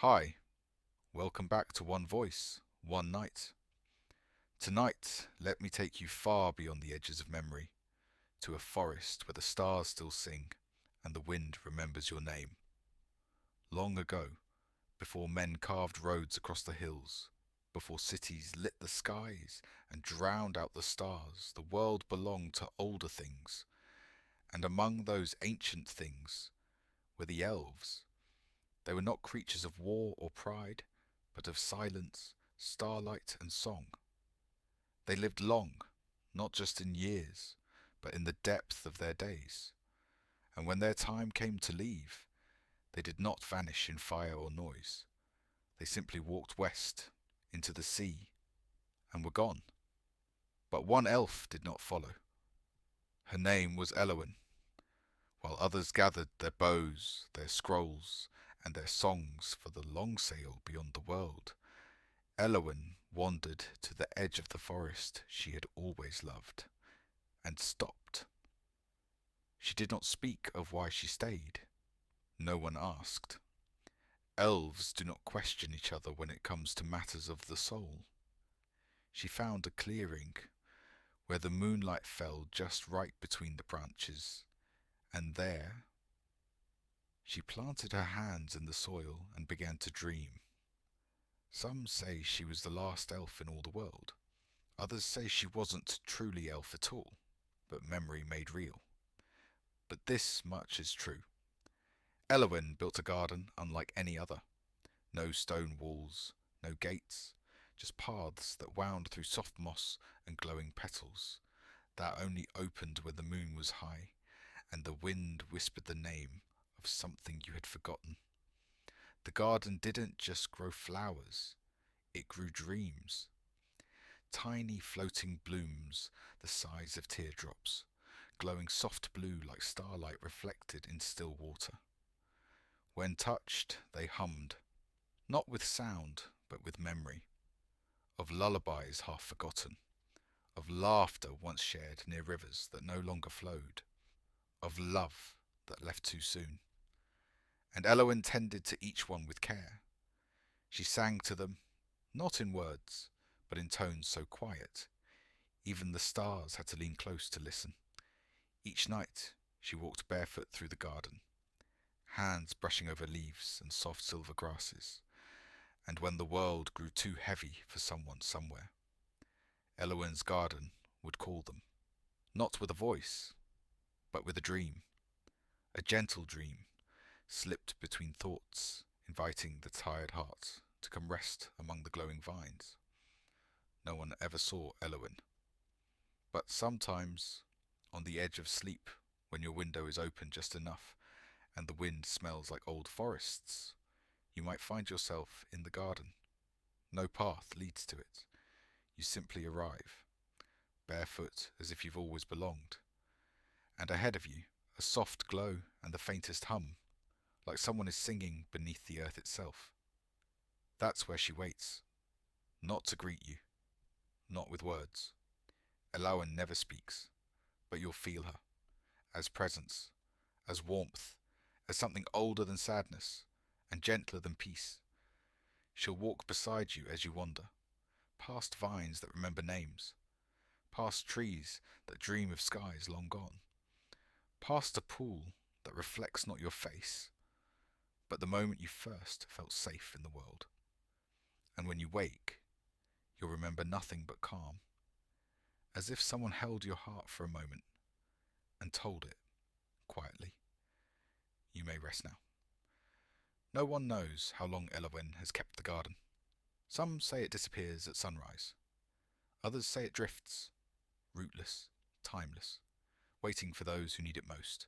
Hi, welcome back to One Voice, One Night. Tonight, let me take you far beyond the edges of memory, to a forest where the stars still sing and the wind remembers your name. Long ago, before men carved roads across the hills, before cities lit the skies and drowned out the stars, the world belonged to older things, and among those ancient things were the elves. They were not creatures of war or pride, but of silence, starlight, and song. They lived long, not just in years, but in the depth of their days. And when their time came to leave, they did not vanish in fire or noise. They simply walked west into the sea and were gone. But one elf did not follow. Her name was Elowen, while others gathered their bows, their scrolls, and their songs for the long sail beyond the world. Elowen wandered to the edge of the forest she had always loved, and stopped. She did not speak of why she stayed. No one asked. Elves do not question each other when it comes to matters of the soul. She found a clearing where the moonlight fell just right between the branches, and there she planted her hands in the soil and began to dream. Some say she was the last elf in all the world. Others say she wasn't truly elf at all, but memory made real. But this much is true. Elowen built a garden unlike any other. No stone walls, no gates, just paths that wound through soft moss and glowing petals, that only opened when the moon was high and the wind whispered the name of something you had forgotten. The garden didn't just grow flowers, it grew dreams. Tiny floating blooms the size of teardrops, glowing soft blue like starlight reflected in still water. When touched, they hummed, not with sound, but with memory, of lullabies half forgotten, of laughter once shared near rivers that no longer flowed, of love that left too soon. And Elowen tended to each one with care. She sang to them, not in words, but in tones so quiet, even the stars had to lean close to listen. Each night she walked barefoot through the garden, hands brushing over leaves and soft silver grasses, and when the world grew too heavy for someone somewhere, Elowen's garden would call them, not with a voice, but with a dream, a gentle dream, slipped between thoughts, inviting the tired heart to come rest among the glowing vines. No one ever saw Elowen, but sometimes, on the edge of sleep, when your window is open just enough and the wind smells like old forests, you might find yourself in the garden. No path leads to it. You simply arrive, barefoot as if you've always belonged, and ahead of you, a soft glow and the faintest hum, like someone is singing beneath the earth itself. That's where she waits, not to greet you, not with words. Elowen never speaks, but you'll feel her, as presence, as warmth, as something older than sadness, and gentler than peace. She'll walk beside you as you wander, past vines that remember names, past trees that dream of skies long gone, past a pool that reflects not your face, but the moment you first felt safe in the world. And when you wake, you'll remember nothing but calm, as if someone held your heart for a moment and told it, quietly, you may rest now. No one knows how long Elowen has kept the garden. Some say it disappears at sunrise. Others say it drifts, rootless, timeless, waiting for those who need it most.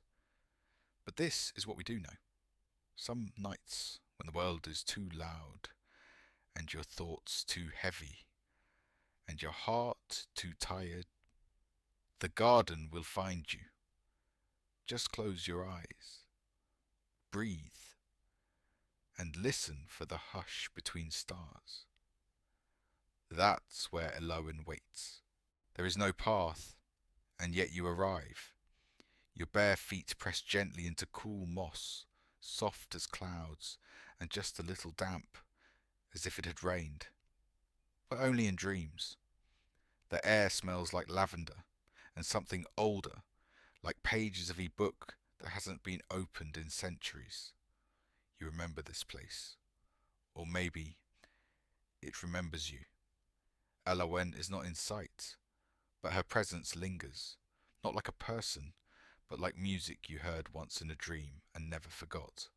But this is what we do know. Some nights, when the world is too loud, and your thoughts too heavy, and your heart too tired, the garden will find you. Just close your eyes, breathe, and listen for the hush between stars. That's where Elowen waits. There is no path, and yet you arrive. Your bare feet press gently into cool moss, soft as clouds, and just a little damp, as if it had rained, but only in dreams. The air smells like lavender and something older, like pages of a book that hasn't been opened in centuries. You remember this place, or maybe it remembers you. Elowen is not in sight, but her presence lingers, not like a person, but like music you heard once in a dream and never forgot.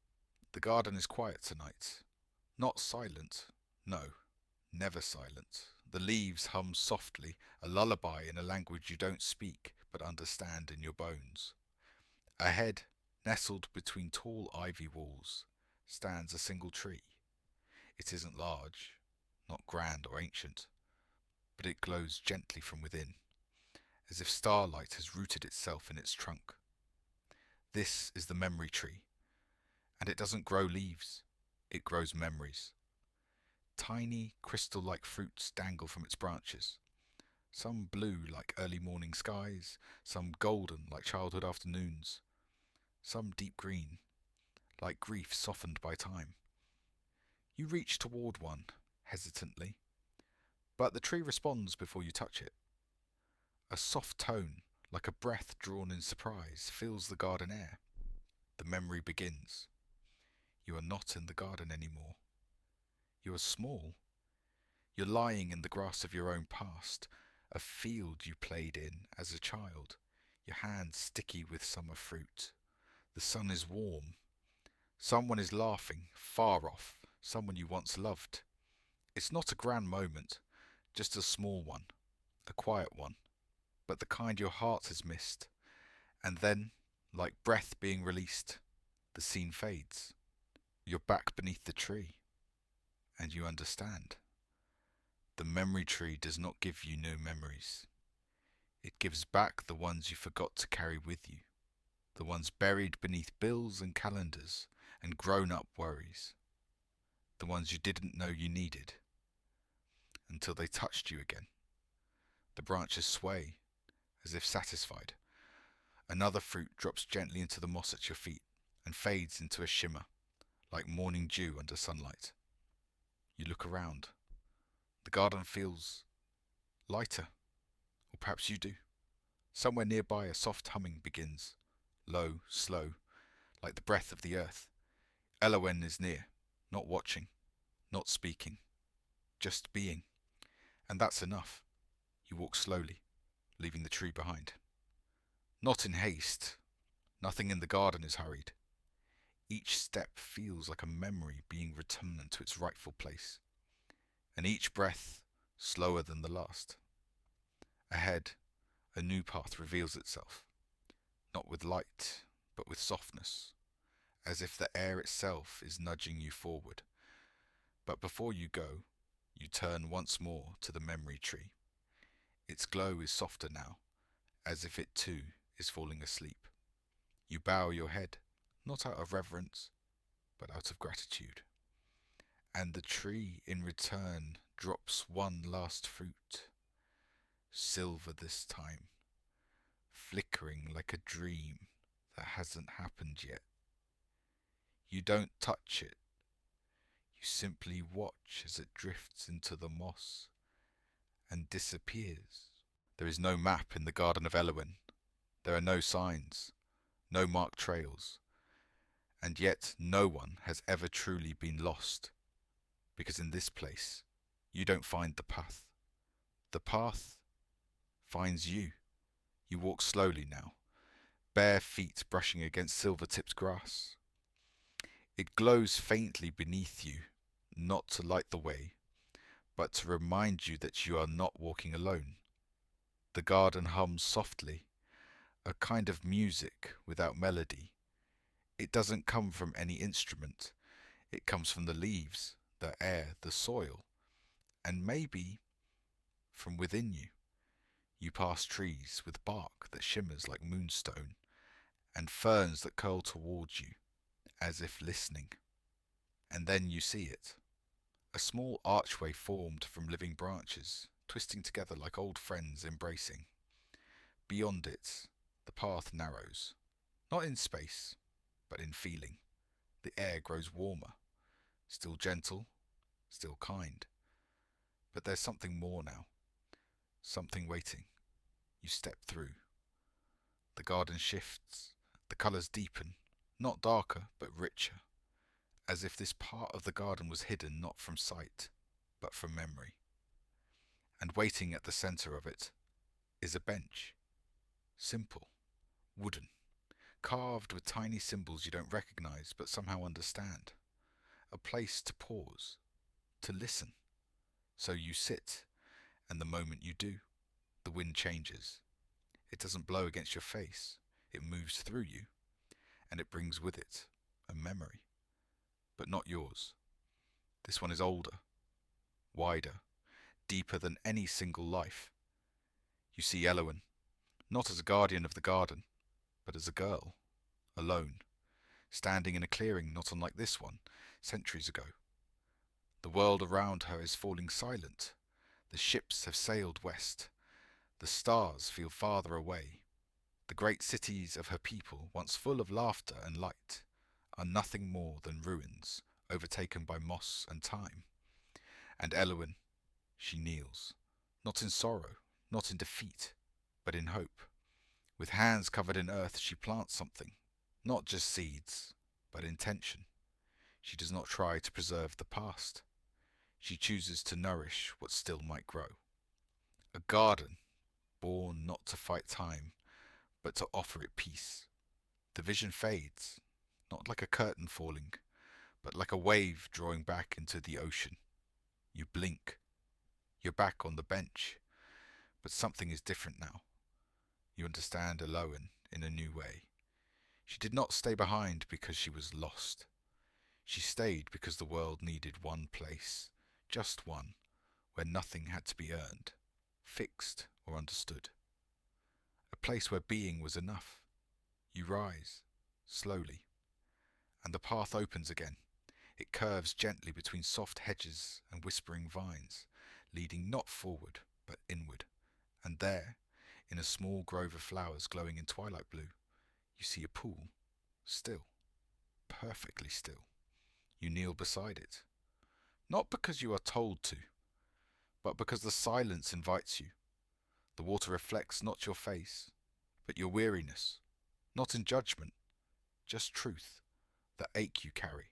The garden is quiet tonight. Not silent, no, never silent. The leaves hum softly, a lullaby in a language you don't speak but understand in your bones. Ahead, nestled between tall ivy walls, stands a single tree. It isn't large, not grand or ancient, but it glows gently from within, as if starlight has rooted itself in its trunk. This is the memory tree, and it doesn't grow leaves, it grows memories. Tiny, crystal-like fruits dangle from its branches, some blue like early morning skies, some golden like childhood afternoons, some deep green, like grief softened by time. You reach toward one, hesitantly, but the tree responds before you touch it. A soft tone, like a breath drawn in surprise, fills the garden air. The memory begins. You are not in the garden anymore. You are small. You're lying in the grass of your own past, a field you played in as a child, your hands sticky with summer fruit. The sun is warm. Someone is laughing, far off, someone you once loved. It's not a grand moment, just a small one, a quiet one, but the kind your heart has missed. And then, like breath being released, the scene fades. You're back beneath the tree, and you understand. The memory tree does not give you new memories. It gives back the ones you forgot to carry with you, the ones buried beneath bills and calendars and grown-up worries, the ones you didn't know you needed, until they touched you again. The branches sway, as if satisfied. Another fruit drops gently into the moss at your feet and fades into a shimmer, like morning dew under sunlight. You look around. The garden feels lighter, or perhaps you do. Somewhere nearby a soft humming begins, low, slow, like the breath of the earth. Elowen is near, not watching, not speaking, just being. And that's enough. You walk slowly, leaving the tree behind. Not in haste. Nothing in the garden is hurried. Each step feels like a memory being returned to its rightful place, and each breath slower than the last. Ahead, a new path reveals itself, not with light, but with softness, as if the air itself is nudging you forward. But before you go, you turn once more to the memory tree. Its glow is softer now, as if it too is falling asleep. You bow your head, not out of reverence, but out of gratitude. And the tree in return drops one last fruit, silver this time, flickering like a dream that hasn't happened yet. You don't touch it, you simply watch as it drifts into the moss and disappears. There is no map in the Garden of Elowen. There are no signs, no marked trails, and yet no one has ever truly been lost, because in this place you don't find the path. The path finds you. You walk slowly now, bare feet brushing against silver-tipped grass. It glows faintly beneath you, not to light the way, but to remind you that you are not walking alone. The garden hums softly, a kind of music without melody. It doesn't come from any instrument. It comes from the leaves, the air, the soil, and maybe from within you. You pass trees with bark that shimmers like moonstone, and ferns that curl towards you, as if listening. And then you see it. A small archway formed from living branches, twisting together like old friends embracing. Beyond it, the path narrows, not in space, but in feeling. The air grows warmer. Still gentle, still kind. But there's something more now. Something waiting. You step through. The garden shifts. The colours deepen. Not darker, but richer. As if this part of the garden was hidden not from sight, but from memory. And waiting at the centre of it is a bench. Simple. Wooden. Carved with tiny symbols you don't recognise but somehow understand. A place to pause. To listen. So you sit, and the moment you do, the wind changes. It doesn't blow against your face. It moves through you, and it brings with it a memory. But not yours. This one is older, wider, deeper than any single life. You see Elowen, not as a guardian of the garden, but as a girl, alone, standing in a clearing not unlike this one, centuries ago. The world around her is falling silent. The ships have sailed west. The stars feel farther away. The great cities of her people, once full of laughter and light, are nothing more than ruins, overtaken by moss and time. And Elowen, she kneels, not in sorrow, not in defeat, but in hope. With hands covered in earth, she plants something, not just seeds, but intention. She does not try to preserve the past. She chooses to nourish what still might grow. A garden, born not to fight time, but to offer it peace. The vision fades, not like a curtain falling, but like a wave drawing back into the ocean. You blink. You're back on the bench, but something is different now. You understand Elowen in a new way. She did not stay behind because she was lost. She stayed because the world needed one place, just one, where nothing had to be earned, fixed or understood. A place where being was enough. You rise, slowly, and the path opens again. It curves gently between soft hedges and whispering vines, leading not forward, but inward. And there, in a small grove of flowers glowing in twilight blue, you see a pool, still, perfectly still. You kneel beside it, not because you are told to, but because the silence invites you. The water reflects not your face, but your weariness, not in judgment, just truth, the ache you carry,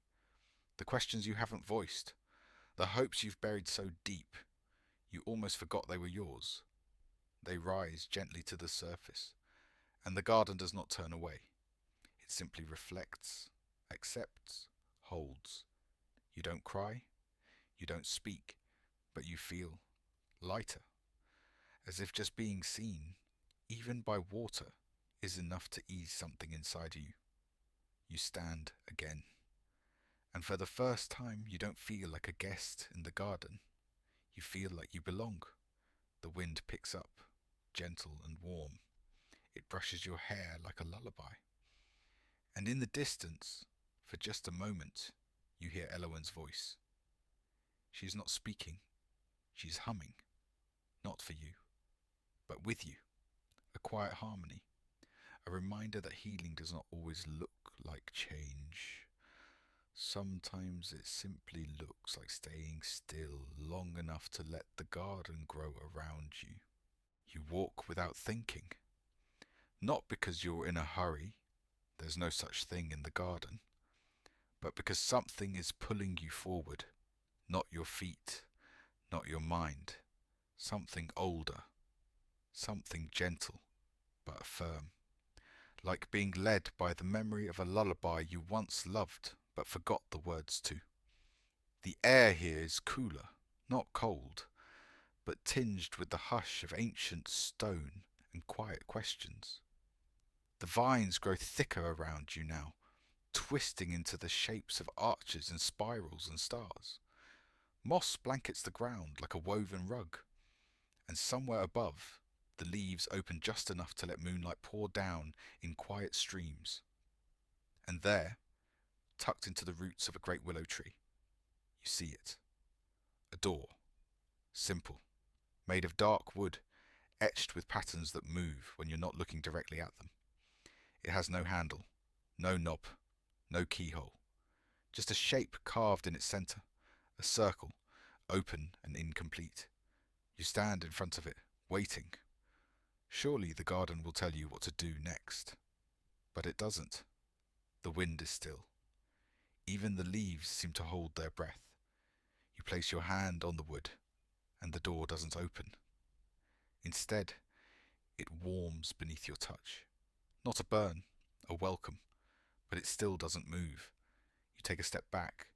the questions you haven't voiced, the hopes you've buried so deep you almost forgot they were yours. They rise gently to the surface, and the garden does not turn away. It simply reflects, accepts, holds. You don't cry, you don't speak, but you feel lighter, as if just being seen, even by water, is enough to ease something inside you. You stand again, and for the first time you don't feel like a guest in the garden. You feel like you belong. The wind picks up, gentle and warm. It brushes your hair like a lullaby. And in the distance, for just a moment, you hear Elowen's voice. She is not speaking, she is humming, not for you, but with you. A quiet harmony, a reminder that healing does not always look like change. Sometimes it simply looks like staying still long enough to let the garden grow around you. You walk without thinking. Not because you're in a hurry, there's no such thing in the garden, but because something is pulling you forward. Not your feet, not your mind. Something older, something gentle, but firm. Like being led by the memory of a lullaby you once loved, but forgot the words to. The air here is cooler, not cold, but tinged with the hush of ancient stone and quiet questions. The vines grow thicker around you now, twisting into the shapes of arches and spirals and stars. Moss blankets the ground like a woven rug, and somewhere above, the leaves open just enough to let moonlight pour down in quiet streams. And there, tucked into the roots of a great willow tree, you see it. A door, simple, made of dark wood, etched with patterns that move when you're not looking directly at them. It has no handle, no knob, no keyhole, just a shape carved in its center, a circle, open and incomplete. You stand in front of it, waiting. Surely the garden will tell you what to do next. But it doesn't. The wind is still. Even the leaves seem to hold their breath. You place your hand on the wood, and the door doesn't open. Instead, it warms beneath your touch. Not a burn, a welcome, but it still doesn't move. You take a step back,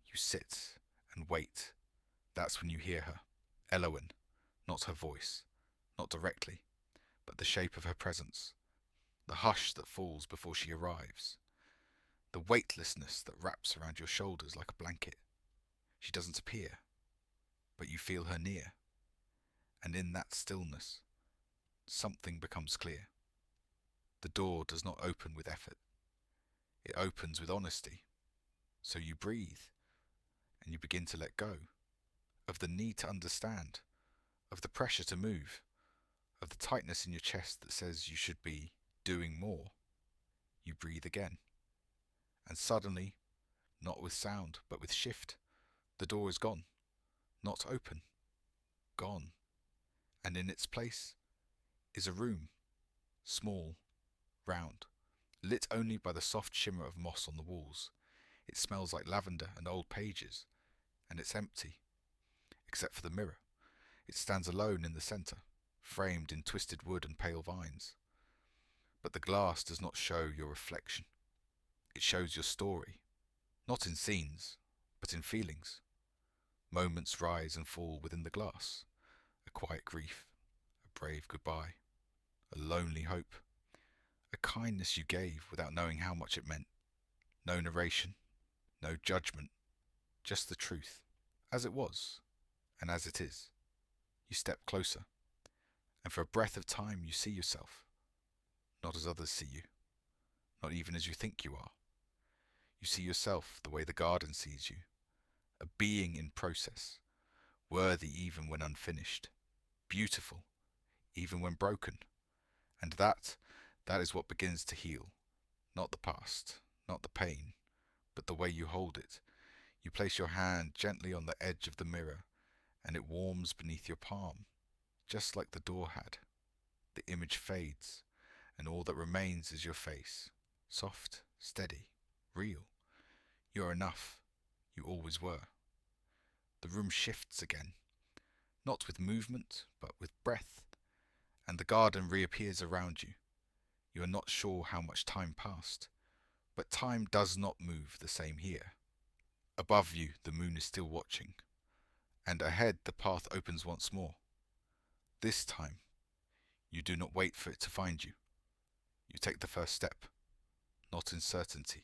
you sit and wait. That's when you hear her. Elowen, not her voice, not directly, but the shape of her presence. The hush that falls before she arrives. The weightlessness that wraps around your shoulders like a blanket. She doesn't appear, but you feel her near. And in that stillness, something becomes clear. The door does not open with effort. It opens with honesty. So you breathe, and you begin to let go of the need to understand, of the pressure to move, of the tightness in your chest that says you should be doing more. You breathe again. And suddenly, not with sound, but with shift, the door is gone. Not open. Gone. And in its place is a room. Small, round, lit only by the soft shimmer of moss on the walls. It smells like lavender and old pages, and it's empty, except for the mirror. It stands alone in the centre, framed in twisted wood and pale vines. But the glass does not show your reflection. It shows your story, not in scenes, but in feelings. Moments rise and fall within the glass. A quiet grief, a brave goodbye, a lonely hope, a kindness you gave without knowing how much it meant. No narration, no judgment, just the truth, as it was, and as it is. You step closer, and for a breath of time you see yourself, not as others see you, not even as you think you are. You see yourself the way the garden sees you, a being in process, worthy even when unfinished, beautiful even when broken. And that is what begins to heal, not the past, not the pain, but the way you hold it. You place your hand gently on the edge of the mirror, and it warms beneath your palm, just like the door had. The image fades, and all that remains is your face, soft, steady, real. You're enough. You always were. The room shifts again, not with movement, but with breath, and the garden reappears around you. You are not sure how much time passed, but time does not move the same here. Above you, the moon is still watching, and ahead the path opens once more. This time, you do not wait for it to find you. You take the first step, not in certainty,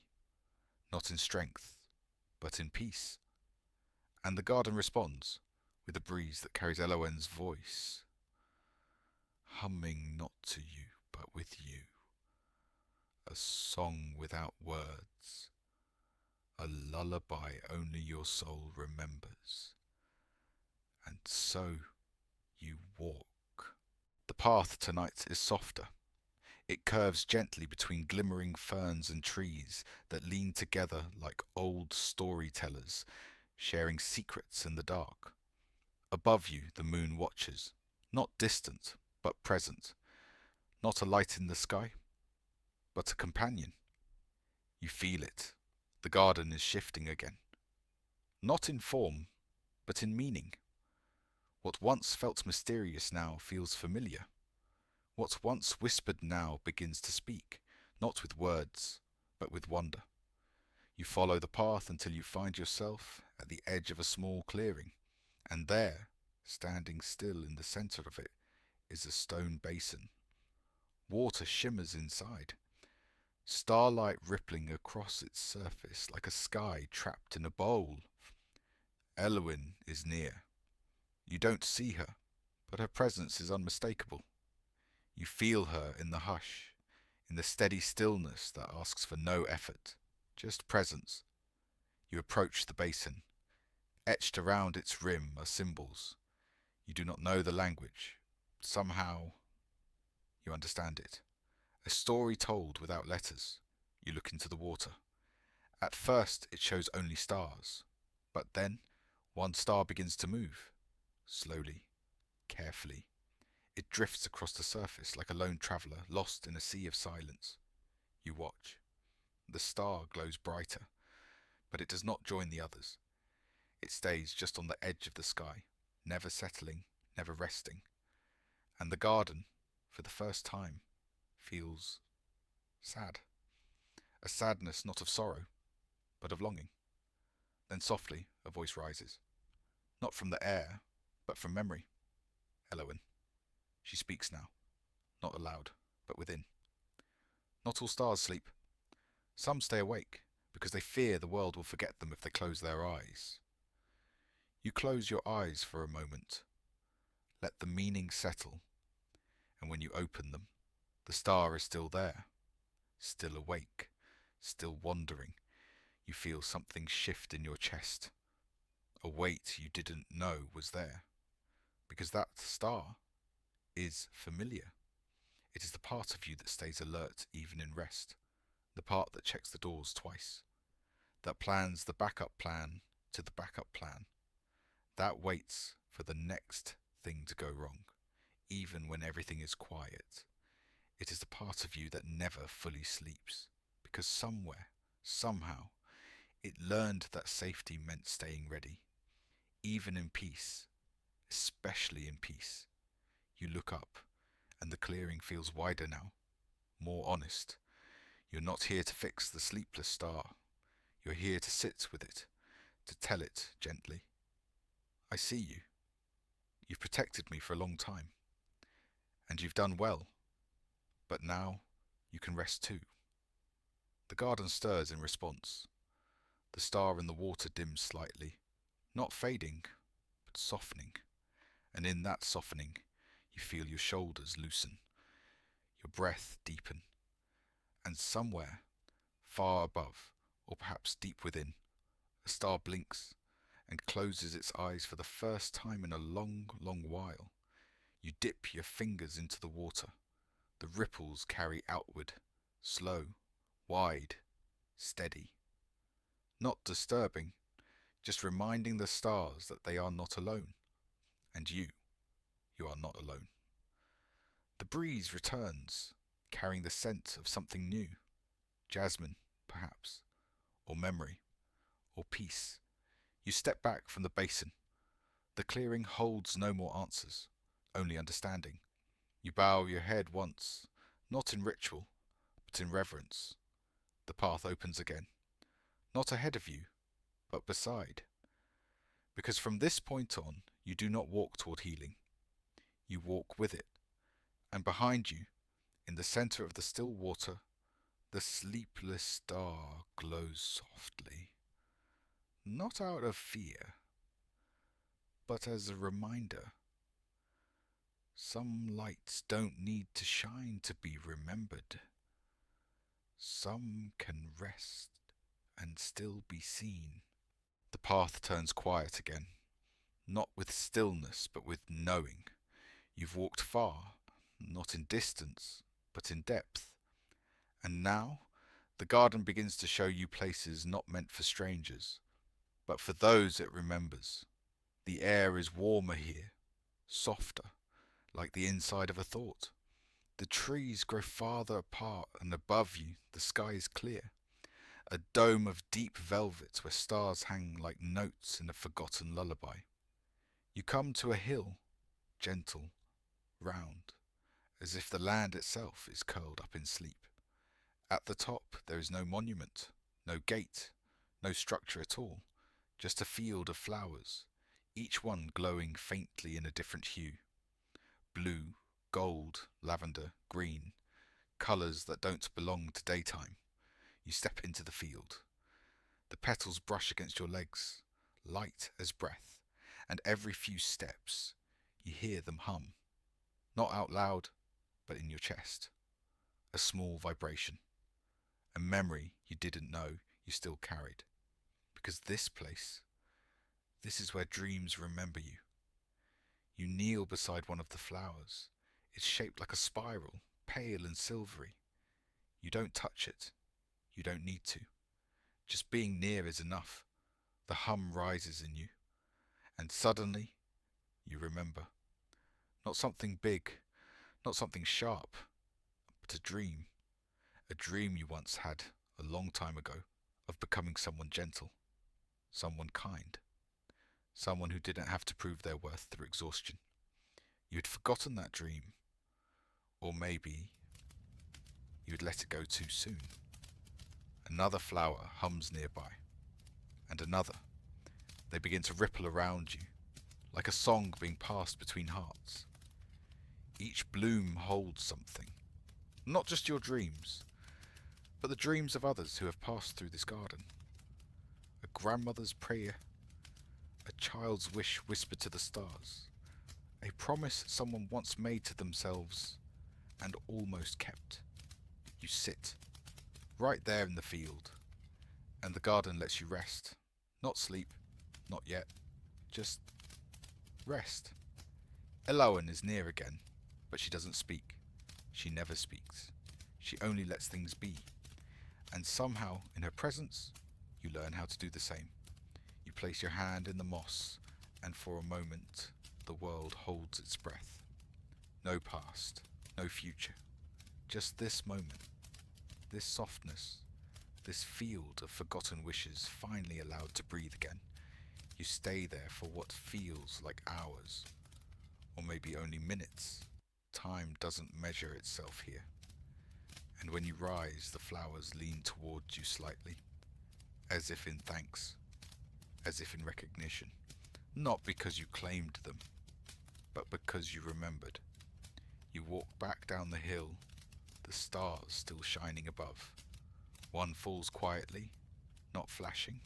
not in strength, but in peace. And the garden responds with a breeze that carries Elowen's voice, humming not to you, but with you. A song without words, a lullaby only your soul remembers. And so you walk. The path tonight is softer. It curves gently between glimmering ferns and trees that lean together like old storytellers, sharing secrets in the dark. Above you the moon watches, not distant, but present. Not a light in the sky, but a companion. You feel it. The garden is shifting again. Not in form, but in meaning. What once felt mysterious now feels familiar. What once whispered now begins to speak, not with words, but with wonder. You follow the path until you find yourself at the edge of a small clearing, and there, standing still in the center of it, is a stone basin. Water shimmers inside, starlight rippling across its surface like a sky trapped in a bowl. Elowen is near. You don't see her, but her presence is unmistakable. You feel her in the hush, in the steady stillness that asks for no effort, just presence. You approach the basin. Etched around its rim are symbols. You do not know the language. Somehow, you understand it. A story told without letters. You look into the water, At first it shows only stars, but then one star begins to move, slowly, carefully. It drifts across the surface like a lone traveller lost in a sea of silence. You watch. The star glows brighter, but it does not join the others. It stays just on the edge of the sky, never settling, never resting. And the garden, for the first time, feels sad. A sadness not of sorrow, but of longing. Then softly a voice rises, not from the air, but from memory. Elowen. She speaks now, not aloud, but within. Not all stars sleep. Some stay awake, because they fear the world will forget them if they close their eyes. You close your eyes for a moment. Let the meaning settle, and when you open them, the star is still there, still awake, still wandering. You feel something shift in your chest, a weight you didn't know was there, because that star is familiar. It is the part of you that stays alert even in rest, the part that checks the doors twice, that plans the backup plan to the backup plan, that waits for the next thing to go wrong, even when everything is quiet. It is the part of you that never fully sleeps, because somewhere, somehow, it learned that safety meant staying ready, even in peace, especially in peace. You look up, and the clearing feels wider now, more honest. You're not here to fix the sleepless star. You're here to sit with it, to tell it gently. I see you. You've protected me for a long time, and you've done well, but now you can rest too. The garden stirs in response. The star in the water dims slightly, not fading, but softening, and in that softening you feel your shoulders loosen, your breath deepen, and somewhere, far above, or perhaps deep within, a star blinks and closes its eyes for the first time in a long, long while. You dip your fingers into the water. The ripples carry outward, slow, wide, steady. Not disturbing, just reminding the stars that they are not alone. And you are not alone. The breeze returns, carrying the scent of something new. Jasmine, perhaps, or memory, or peace. You step back from the basin. The clearing holds no more answers, only understanding. You bow your head once, not in ritual, but in reverence. The path opens again, not ahead of you, but beside. Because from this point on, you do not walk toward healing. You walk with it. And behind you, in the center of the still water, the sleepless star glows softly. Not out of fear, but as a reminder. Some lights don't need to shine to be remembered. Some can rest and still be seen. The path turns quiet again, not with stillness, but with knowing. You've walked far, not in distance, but in depth. And now, the garden begins to show you places not meant for strangers, but for those it remembers. The air is warmer here, softer, like the inside of a thought. The trees grow farther apart, and above you the sky is clear. A dome of deep velvet where stars hang like notes in a forgotten lullaby. You come to a hill, gentle, round, as if the land itself is curled up in sleep. At the top there is no monument, no gate, no structure at all, just a field of flowers, each one glowing faintly in a different hue. Blue, gold, lavender, green, colours that don't belong to daytime. You step into the field. The petals brush against your legs, light as breath, and every few steps you hear them hum, not out loud, but in your chest. A small vibration, a memory you didn't know you still carried. Because this place, this is where dreams remember you. You kneel beside one of the flowers. It's shaped like a spiral, pale and silvery. You don't touch it. You don't need to. Just being near is enough. The hum rises in you, and suddenly you remember. Not something big, not something sharp, but a dream. A dream you once had, a long time ago, of becoming someone gentle, someone kind, someone who didn't have to prove their worth through exhaustion. You had forgotten that dream, or maybe you had let it go too soon. Another flower hums nearby, and another. They begin to ripple around you, like a song being passed between hearts. Each bloom holds something, not just your dreams, but the dreams of others who have passed through this garden. A grandmother's prayer, a child's wish whispered to the stars, a promise someone once made to themselves and almost kept. You sit, right there in the field, and the garden lets you rest. Not sleep, not yet, just rest. Elowen is near again, but she doesn't speak. She never speaks. She only lets things be. And somehow, in her presence, you learn how to do the same. You place your hand in the moss, and for a moment, the world holds its breath. No past, no future. Just this moment, this softness, this field of forgotten wishes finally allowed to breathe again. You stay there for what feels like hours, or maybe only minutes. Time doesn't measure itself here. And when you rise, the flowers lean towards you slightly, as if in thanks, as if in recognition. Not because you claimed them, but because you remembered. You walk back down the hill, the stars still shining above. One falls quietly, not flashing,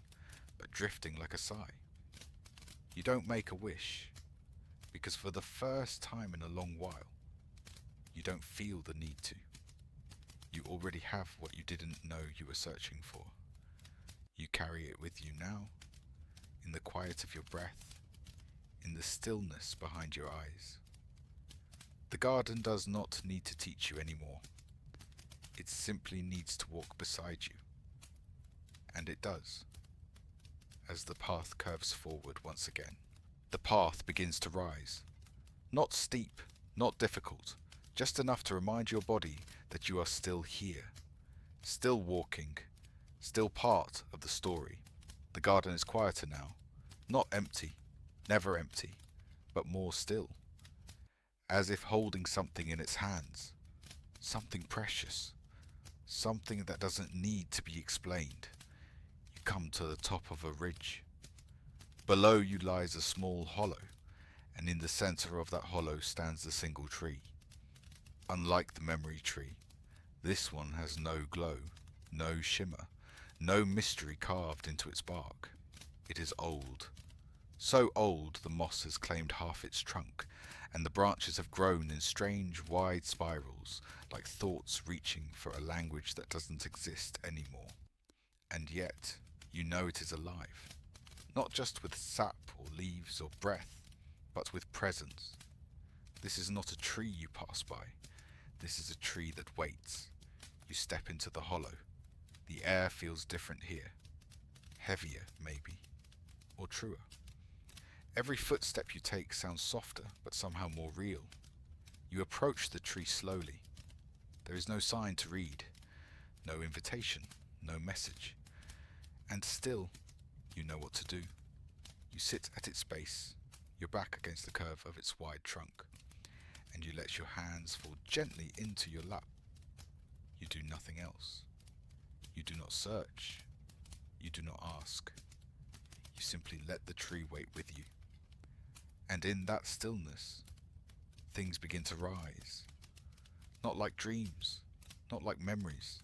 but drifting like a sigh. You don't make a wish, because for the first time in a long while, you don't feel the need to. You already have what you didn't know you were searching for. You carry it with you now, in the quiet of your breath, in the stillness behind your eyes. The garden does not need to teach you anymore. It simply needs to walk beside you. And it does, as the path curves forward once again. The path begins to rise. Not steep, not difficult, just enough to remind your body that you are still here, still walking, still part of the story. The garden is quieter now, not empty, never empty, but more still, as if holding something in its hands, something precious, something that doesn't need to be explained. You come to the top of a ridge. Below you lies a small hollow, and in the center of that hollow stands a single tree. Unlike the memory tree, this one has no glow, no shimmer, no mystery carved into its bark. It is old. So old the moss has claimed half its trunk, and the branches have grown in strange wide spirals, like thoughts reaching for a language that doesn't exist anymore. And yet, you know it is alive. Not just with sap or leaves or breath, but with presence. This is not a tree you pass by. This is a tree that waits. You step into the hollow. The air feels different here. Heavier, maybe. Or truer. Every footstep you take sounds softer, but somehow more real. You approach the tree slowly. There is no sign to read. No invitation. No message. And still, you know what to do. You sit at its base, your back against the curve of its wide trunk, and you let your hands fall gently into your lap. You do nothing else. You do not search. You do not ask. You simply let the tree wait with you. And in that stillness, things begin to rise. Not like dreams, not like memories,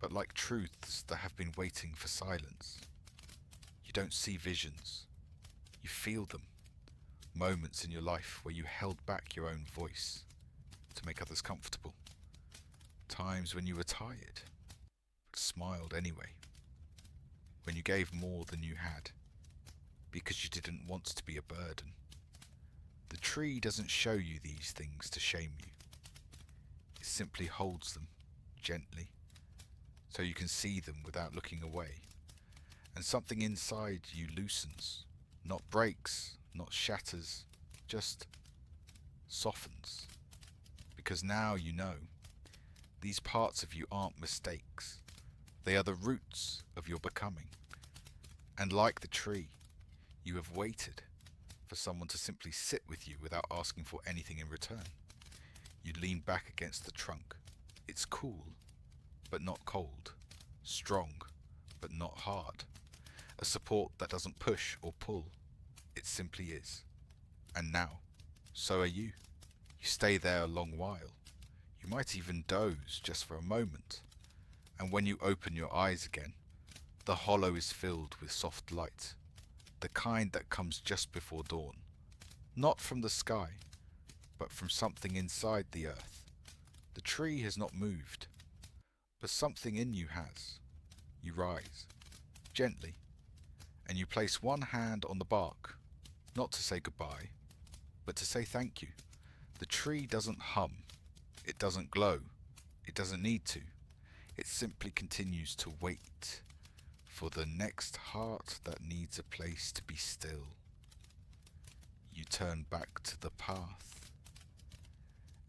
but like truths that have been waiting for silence. You don't see visions. You feel them. Moments in your life where you held back your own voice to make others comfortable. Times when you were tired, but smiled anyway. When you gave more than you had, because you didn't want to be a burden. The tree doesn't show you these things to shame you. It simply holds them, gently, so you can see them without looking away. and something inside you loosens, not breaks, not shatters, just softens. Because now you know, these parts of you aren't mistakes. They are the roots of your becoming. And like the tree, you have waited for someone to simply sit with you without asking for anything in return. You lean back against the trunk. It's cool, but not cold. Strong, but not hard. A support that doesn't push or pull. It simply is. And now, so are you. You stay there a long while. You might even doze just for a moment. And when you open your eyes again, the hollow is filled with soft light. The kind that comes just before dawn. Not from the sky, but from something inside the earth. The tree has not moved, but something in you has. You rise, gently, and you place one hand on the bark, not to say goodbye, but to say thank you. The tree doesn't hum, it doesn't glow, it doesn't need to. It simply continues to wait for the next heart that needs a place to be still. You turn back to the path,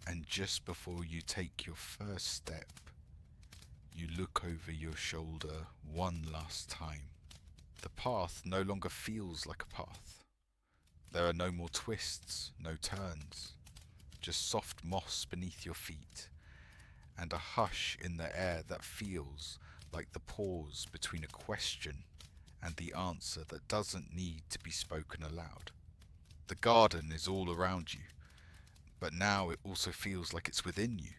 and just before you take your first step, you look over your shoulder one last time. The path no longer feels like a path. There are no more twists, no turns, just soft moss beneath your feet, and a hush in the air that feels like the pause between a question and the answer that doesn't need to be spoken aloud. The garden is all around you, but now it also feels like it's within you.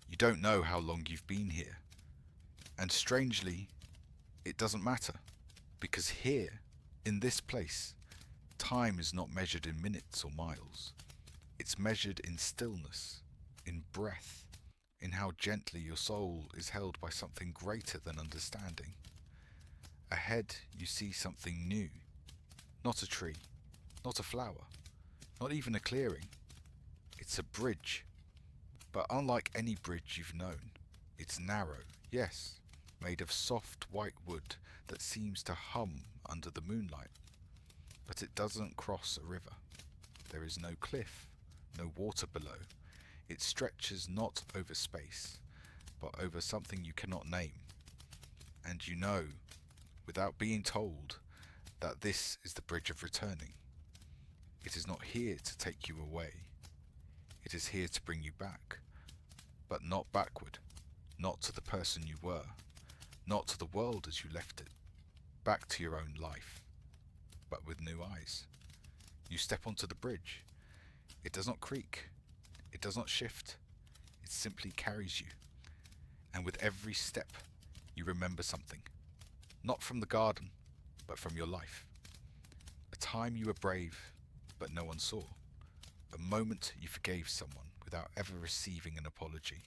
You don't know how long you've been here, and strangely, it doesn't matter, because here, in this place, time is not measured in minutes or miles. It's measured in stillness, in breath, in how gently your soul is held by something greater than understanding. Ahead you see something new, not a tree, not a flower, not even a clearing. It's a bridge, but unlike any bridge you've known, it's narrow, yes, made of soft white wood that seems to hum under the moonlight. But it doesn't cross a river. There is no cliff, no water below. It stretches not over space, but over something you cannot name. And you know, without being told, that this is the bridge of returning. It is not here to take you away. It is here to bring you back, but not backward, not to the person you were, not to the world as you left it, back to your own life, but with new eyes. You step onto the bridge. It does not creak. It does not shift. It simply carries you. And with every step, you remember something. Not from the garden, but from your life. A time you were brave, but no one saw. A moment you forgave someone without ever receiving an apology.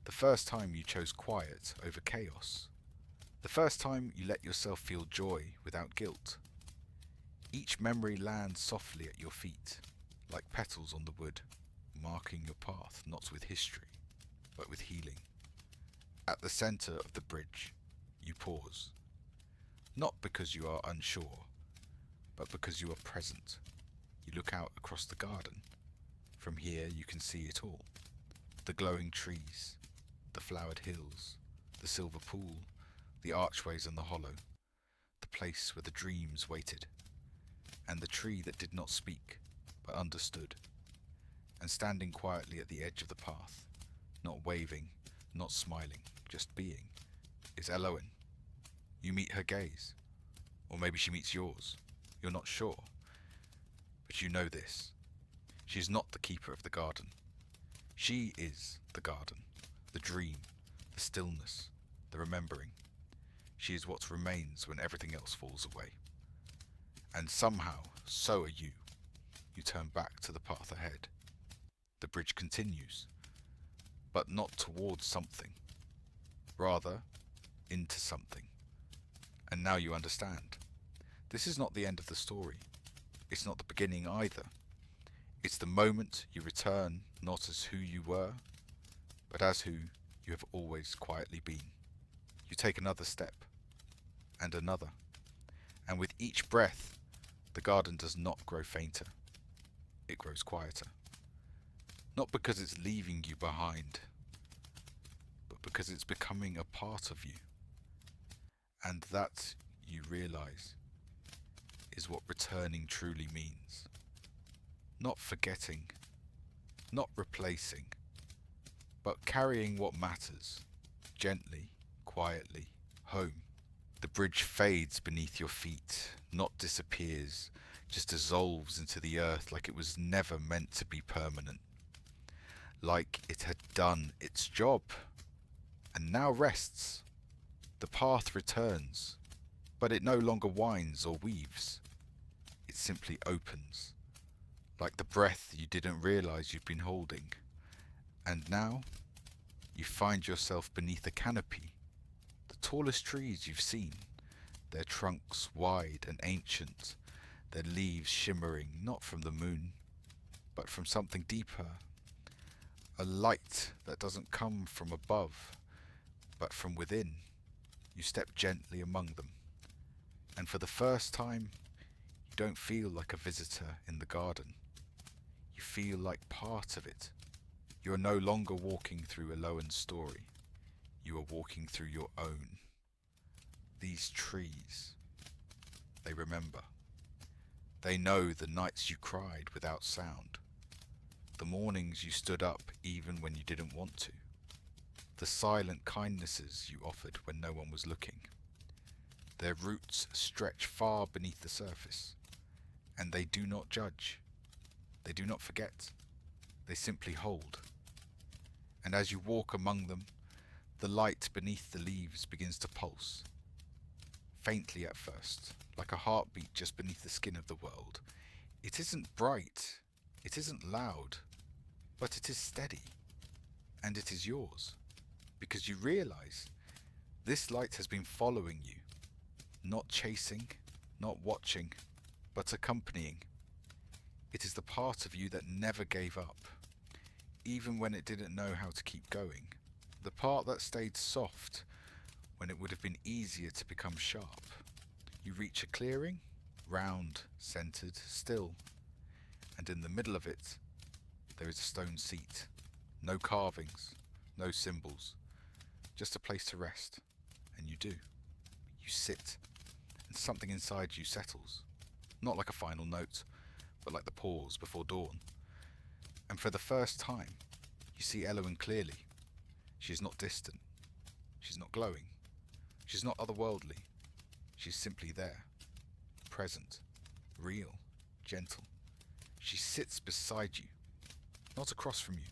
The first time you chose quiet over chaos. The first time you let yourself feel joy without guilt. Each memory lands softly at your feet, like petals on the wood, marking your path not with history, but with healing. At the center of the bridge, you pause. Not because you are unsure, but because you are present. You look out across the garden. From here you can see it all. The glowing trees, the flowered hills, the silver pool, the archways and the hollow, the place where the dreams waited, and the tree that did not speak, but understood. And standing quietly at the edge of the path, not waving, not smiling, just being, is Elowen. You meet her gaze, or maybe she meets yours. You're not sure. But you know this. She is not the keeper of the garden. She is the garden, the dream, the stillness, the remembering. She is what remains when everything else falls away. And somehow, so are you. You turn back to the path ahead. The bridge continues, but not towards something, rather into something. And now you understand. This is not the end of the story. It's not the beginning either. It's the moment you return not as who you were, but as who you have always quietly been. You take another step, and another. And with each breath, the garden does not grow fainter. It grows quieter. Not because it's leaving you behind, but because it's becoming a part of you. And that, you realize, is what returning truly means. Not forgetting, not replacing, but carrying what matters, gently, quietly, home. The bridge fades beneath your feet, not disappears, just dissolves into the earth like it was never meant to be permanent. Like it had done its job, and now rests. The path returns, but it no longer winds or weaves. It simply opens, like the breath you didn't realize you'd been holding. And now, you find yourself beneath a canopy, the tallest trees you've seen, their trunks wide and ancient, their leaves shimmering not from the moon, but from something deeper. A light that doesn't come from above, but from within. You step gently among them, and for the first time, you don't feel like a visitor in the garden. You feel like part of it. You are no longer walking through Elowen's story. You are walking through your own. These trees, they remember. They know the nights you cried without sound, the mornings you stood up even when you didn't want to, the silent kindnesses you offered when no one was looking. Their roots stretch far beneath the surface, and they do not judge. They do not forget. They simply hold. And as you walk among them, the light beneath the leaves begins to pulse. Faintly at first, like a heartbeat just beneath the skin of the world. It isn't bright, it isn't loud, but it is steady. And it is yours. Because you realize this light has been following you. Not chasing, not watching, but accompanying. It is the part of you that never gave up, even when it didn't know how to keep going. The part that stayed soft when it would have been easier to become sharp. You reach a clearing, round, centered, still, and in the middle of it, there is a stone seat. No carvings, no symbols, just a place to rest, and you do. You sit, and something inside you settles. Not like a final note, but like the pause before dawn. And for the first time, you see Elowen clearly. She is not distant. She's not glowing. She's not otherworldly. She's simply there. Present. Real. Gentle. She sits beside you. Not across from you.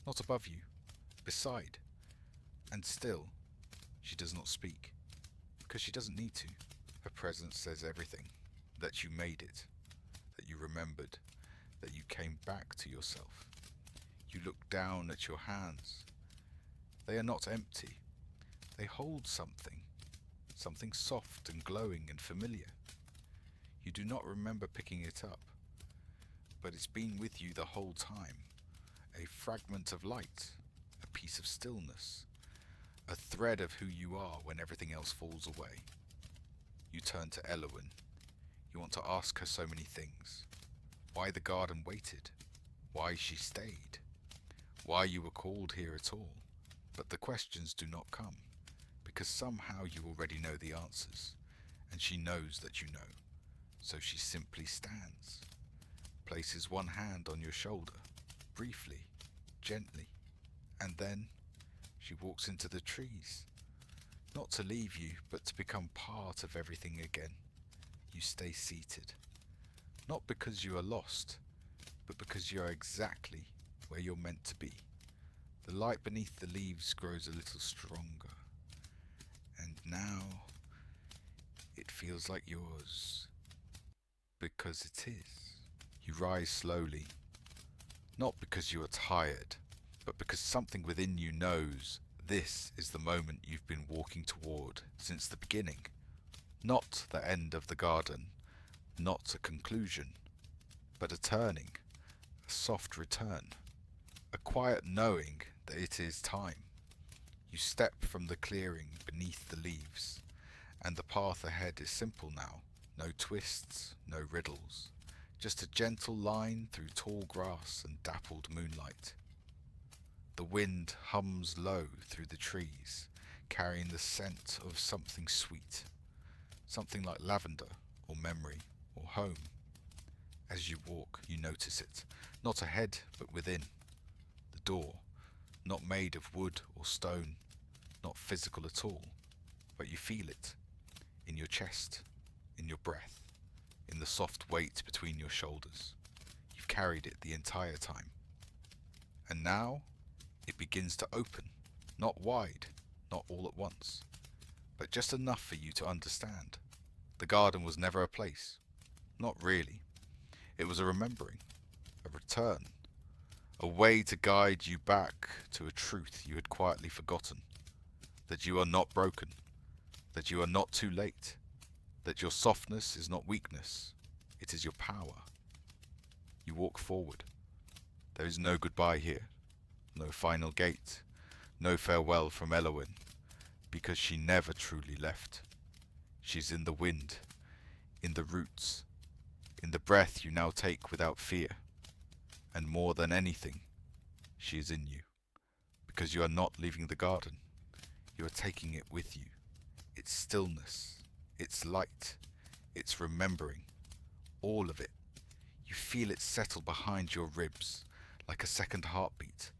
Not above you. Beside. And still, she does not speak. Because she doesn't need to. Her presence says everything. That you made it. That you remembered. That you came back to yourself. You look down at your hands. They are not empty. They hold something. Something soft and glowing and familiar. You do not remember picking it up. But it's been with you the whole time. A fragment of light. A piece of stillness. A thread of who you are when everything else falls away. You turn to Elowen. You want to ask her so many things. Why the garden waited. Why she stayed. Why you were called here at all. But the questions do not come, because somehow you already know the answers, and she knows that you know. So she simply stands, places one hand on your shoulder, briefly, gently, and then she walks into the trees, not to leave you, but to become part of everything again. You stay seated, not because you are lost, but because you are exactly where you're meant to be. The light beneath the leaves grows a little stronger, and now it feels like yours, because it is. You rise slowly, not because you are tired, but because something within you knows this is the moment you've been walking toward since the beginning. Not the end of the garden, not a conclusion, but a turning, a soft return, a quiet knowing that it is time. You step from the clearing beneath the leaves, And the path ahead is simple now. No twists, no riddles. Just a gentle line through tall grass and dappled moonlight. The wind hums low through the trees, carrying the scent of something sweet. Something like lavender, or memory, or home. As you walk, you notice it. Not ahead, but within. The door, not made of wood or stone, not physical at all, but you feel it. In your chest, in your breath, in the soft weight between your shoulders. You've carried it the entire time. And now, it begins to open, not wide, not all at once, but just enough for you to understand. The garden was never a place. Not really. It was a remembering, a return, a way to guide you back to a truth you had quietly forgotten. That you are not broken, that you are not too late, that your softness is not weakness, it is your power. You walk forward. There is no goodbye here, no final gate, no farewell from Elowen, because she never truly left. She's in the wind, in the roots, in the breath you now take without fear, and more than anything, she is in you, because you are not leaving the garden, you are taking it with you, its stillness, its light, its remembering, all of it. You feel it settle behind your ribs like a second heartbeat,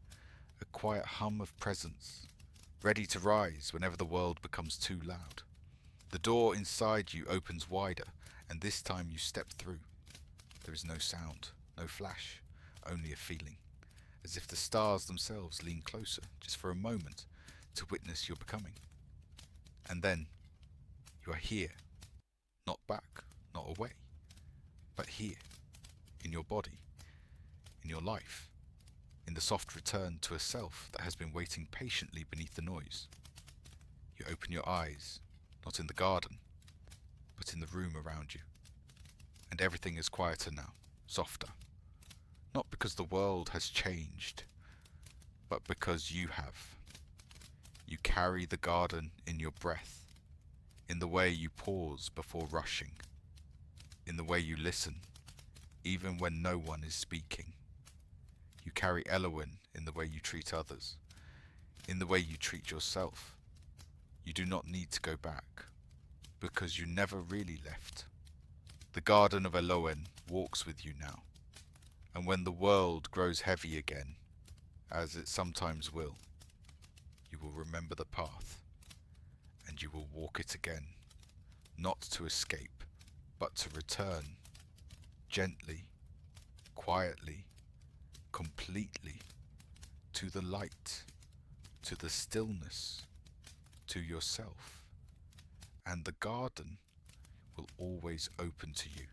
a quiet hum of presence, ready to rise whenever the world becomes too loud. The door inside you opens wider, and this time you step through. There is no sound, no flash, only a feeling, as if the stars themselves lean closer just for a moment to witness your becoming. And then you are here, not back, not away, but here, in your body, in your life, in the soft return to a self that has been waiting patiently beneath the noise. You open your eyes, not in the garden, but in the room around you. And everything is quieter now, softer. Not because the world has changed, but because you have. You carry the garden in your breath, in the way you pause before rushing, in the way you listen, even when no one is speaking. You carry Elowen in the way you treat others, in the way you treat yourself. You do not need to go back, because you never really left. The Garden of Elowen walks with you now, and when the world grows heavy again, as it sometimes will, you will remember the path, and you will walk it again, not to escape, but to return, gently, quietly, completely, to the light, to the stillness, to yourself, and the garden will always open to you.